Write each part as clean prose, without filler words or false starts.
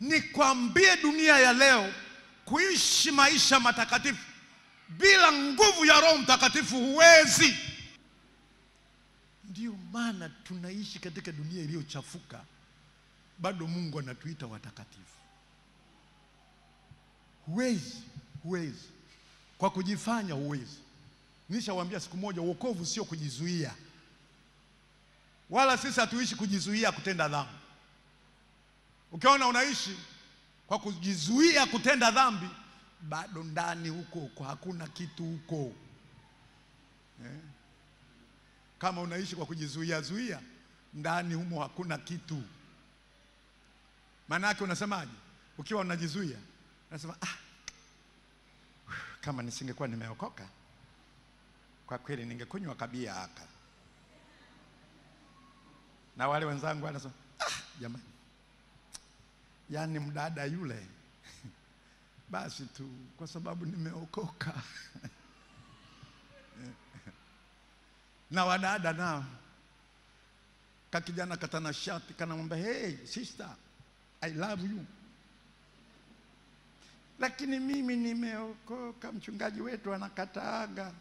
Nikwambie dunia ya leo, kuishi maisha matakatifu bila nguvu ya Roho Mtakatifu huwezi. Ndio maana tunaishi katika dunia iliyochafuka, bado Mungu anatuita watakatifu. Huwezi. Kwa kujifanya huwezi. Nishawaambia siku moja, wokovu sio kujizuia. Wala sisi hatuishi kujizuia kutenda dhambi. Ukiona unaishi kwa kujizuia kutenda dhambi, bado ndani huko hakuna kitu huko. Kama unaishi kwa kujizuia, ndani humo hakuna kitu. Maana yake unasemaje? Ukiwa unajizuia, unasema kama nisingekuwa nimeokoka, kwa kweli ningekunywa kabia haka. Na wale wenzangu wanasema, jamani, yani mdada yule basi tu kwa sababu nimeokoka. Na wadada nao, kakijana katana shati kanamwambia, hey sister, I love you. Lakini mimi nimeokoka, mchungaji wetu anakataaga.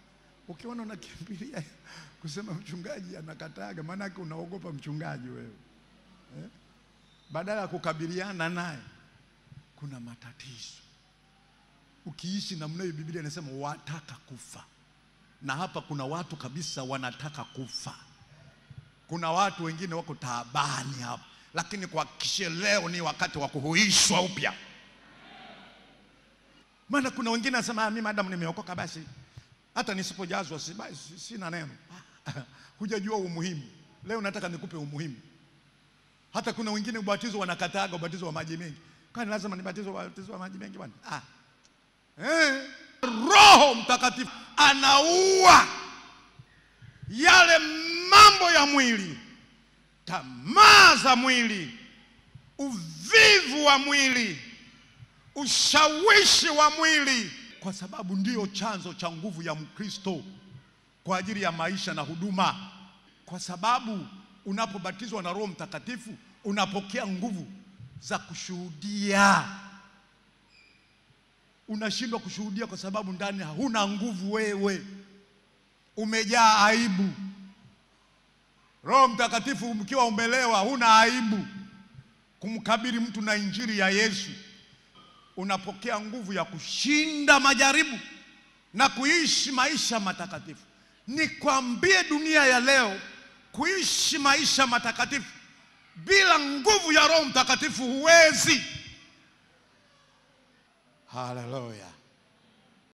Ukiona unakimbilia kusema mchungaji anakataaga, maana yake unaogopa mchungaji wewe. Badala ya kukabiliana naye, kuna matatizo. Ukiishi namna hiyo, Biblia inasema wataka kufa. Na hapa kuna watu kabisa wanataka kufa. Kuna watu wengine wako taabani hapa, lakini kwa kisha leo ni wakati wa kuhuishwa upya. Maana kuna wengine wanasema, mimi madam nimeokoka basi hata nisipojazwa sina neno. Hujajua umuhimu. Leo nataka nikupe umuhimu. Hata kuna wengine ubatizo wanakataaga, ubatizo wa maji mengi. Kwani lazima nibatizwe ubatizo wa maji mengi bwana? Roho Mtakatifu anaua yale mambo ya mwili, tamaa za mwili, uvivu wa mwili, ushawishi wa mwili, kwa sababu ndio chanzo cha nguvu ya Mkristo kwa ajili ya maisha na huduma. Kwa sababu unapobatizwa na Roho Mtakatifu unapokea nguvu za kushuhudia. Unashindwa kushuhudia kwa sababu ndani huna nguvu wewe. Umejaa aibu. Roho Mtakatifu mkiwa umelewa, huna aibu kumkabiri mtu na injili ya Yesu. Unapokea nguvu ya kushinda majaribu na kuishi maisha matakatifu. Nikwambie dunia ya leo, kuishi maisha matakatifu bila nguvu ya Roho Mtakatifu huwezi. Hallelujah.